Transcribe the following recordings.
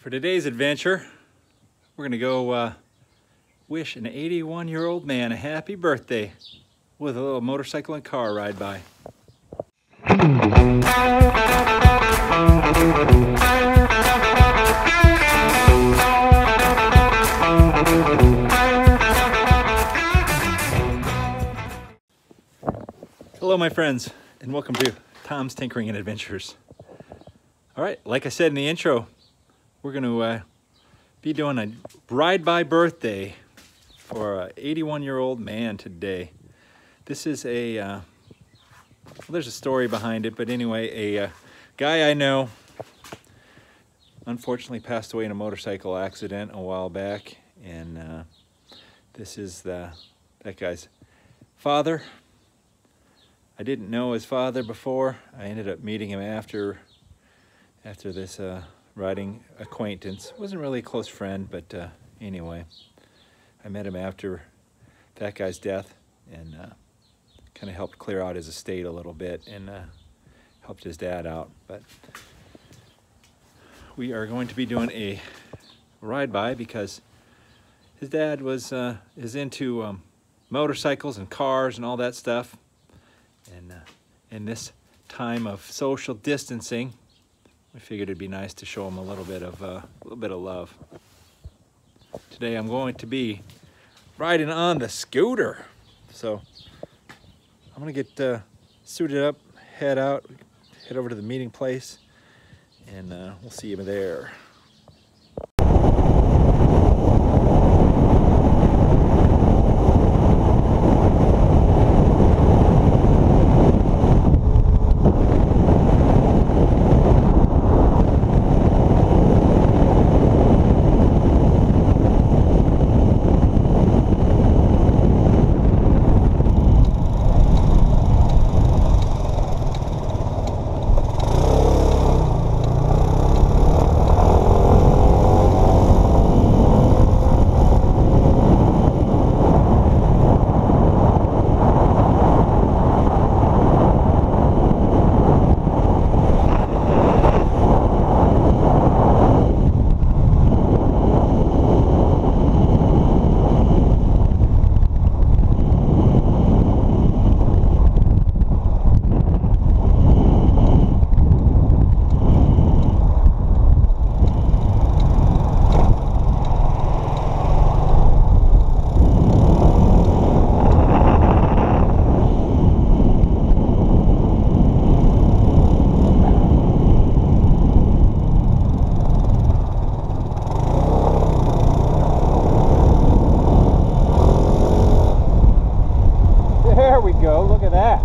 For today's adventure, we're gonna go wish an 81-year-old man a happy birthday with a little motorcycle and car ride by. Hello my friends, and welcome to Tom's Tinkering and Adventures. Alright, like I said in the intro, we're going to be doing a ride-by birthday for an 81-year-old man today. This is a, well, there's a story behind it, but anyway, a guy I know unfortunately passed away in a motorcycle accident a while back, and this is that guy's father. I didn't know his father before. I ended up meeting him after this riding acquaintance. Wasn't really a close friend, but anyway, I met him after that guy's death, and kind of helped clear out his estate a little bit, and helped his dad out. But we are going to be doing a ride-by because his dad is into motorcycles and cars and all that stuff, and in this time of social distancing, we figured it'd be nice to show him a little bit of love. Today I'm going to be riding on the scooter, so I'm gonna get suited up, head over to the meeting place, and we'll see you there. There we go, look at that.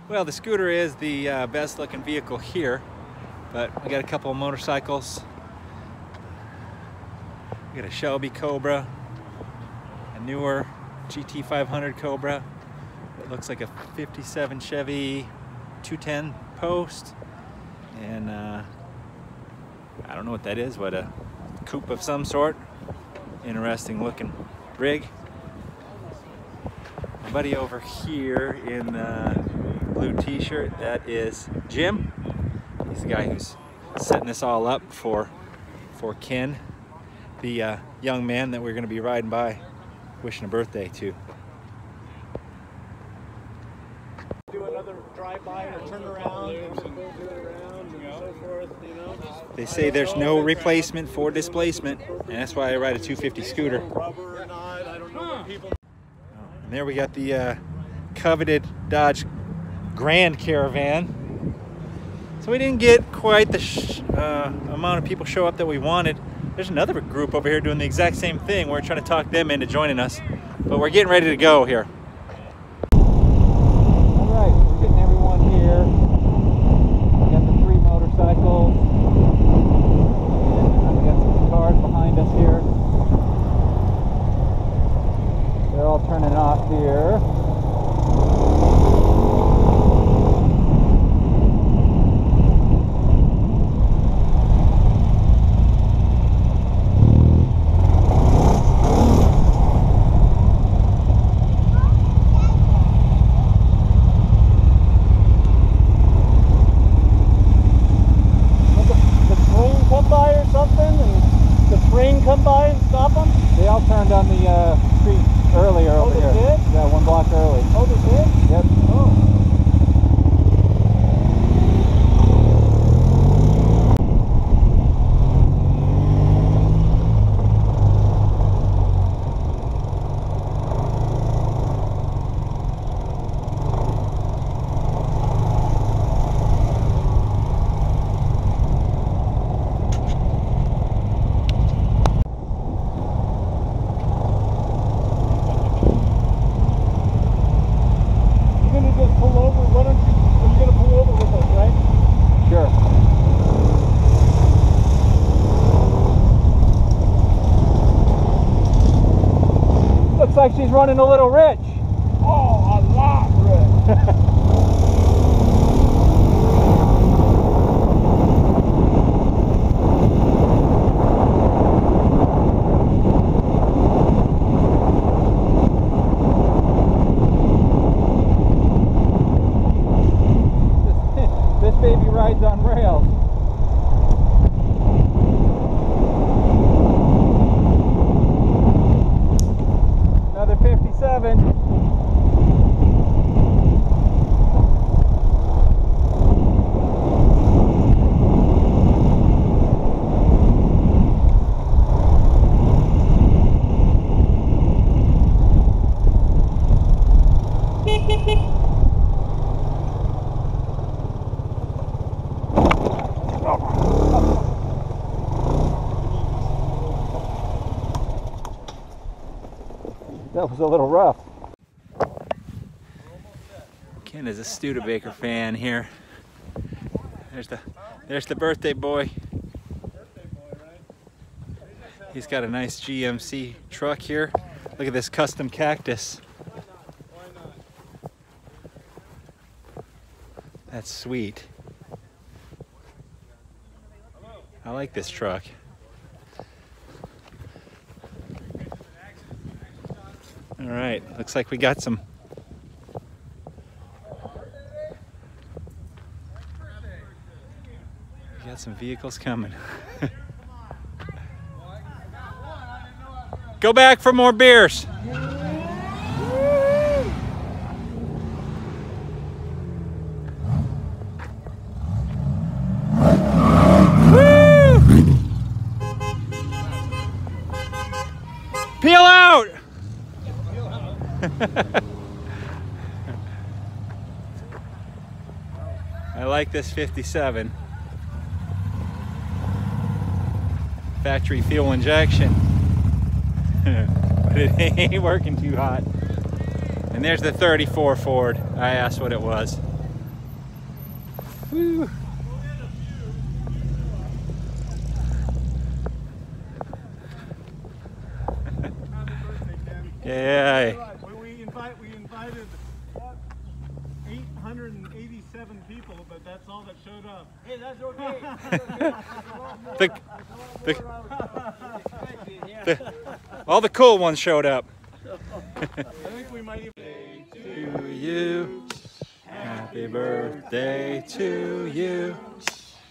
Well, the scooter is the best looking vehicle here, but we got a couple of motorcycles. We got a Shelby Cobra, a newer GT500 Cobra. It looks like a 57 Chevy 210 Post, and I don't know what that is, but a coupe of some sort. Interesting looking rig. My buddy over here in the blue t-shirt, that is Jim. He's the guy who's setting this all up for Ken, the young man that we're going to be riding by, wishing a birthday to. Do another drive-by or turn around and so forth, you know. They say there's no replacement for displacement, and that's why I ride a 250 scooter. Rubber or not, I don't know. People. And there we got the coveted Dodge Grand Caravan. So we didn't get quite the amount of people show up that we wanted. There's another group over here doing the exact same thing. We're trying to talk them into joining us, but we're getting ready to go here. All right, we're getting everyone here. We got the 3 motorcycles, and we got some cars behind us here. They're all turning off here. turned on the street earlier over here. They did? Yeah, 1 block early. Oh, they did? Yep. Oh. Like she's running a little rich. Oh, a lot rich. This baby rides on rails. Another 57. That was a little rough. Ken is a Studebaker fan here. There's the birthday boy. He's got a nice GMC truck here. Look at this custom cactus. That's sweet. I like this truck. All right, looks like we got some vehicles coming. Go back for more beers. Woo! Peel out. I like this 57. Factory fuel injection. But it ain't working too hot. And there's the 34 Ford. I asked what it was. Woo. Yeah. We invited 887 people, but that's all that showed up. Hey, that's okay. All the cool ones showed up. I think we might even. To you, happy birthday to you.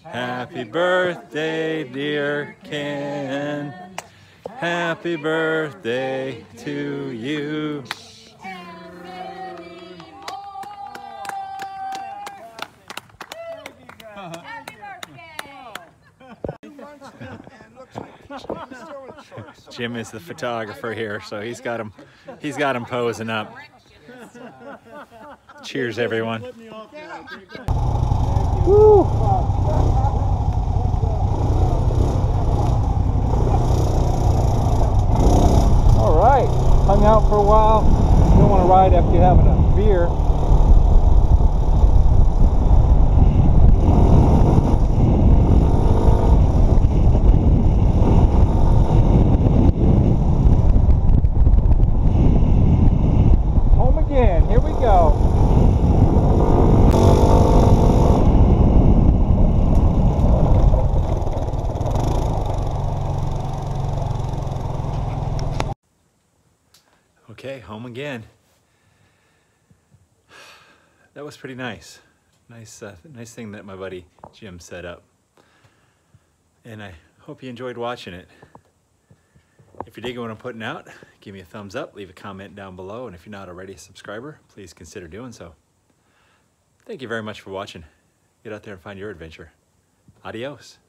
Happy birthday, dear Ken. Happy birthday to you. Jim is the photographer here, so he's got him posing up. Cheers, everyone. Woo! All right, hung out for a while. You don't want to ride after you're having a beer. Here we go. Okay, home again. That was pretty nice. Nice thing that my buddy Jim set up. And I hope you enjoyed watching it. If If you're digging what I'm putting out, give me a thumbs up, leave a comment down below, and if you're not already a subscriber, please consider doing so. Thank you very much for watching. Get out there and find your adventure. Adios.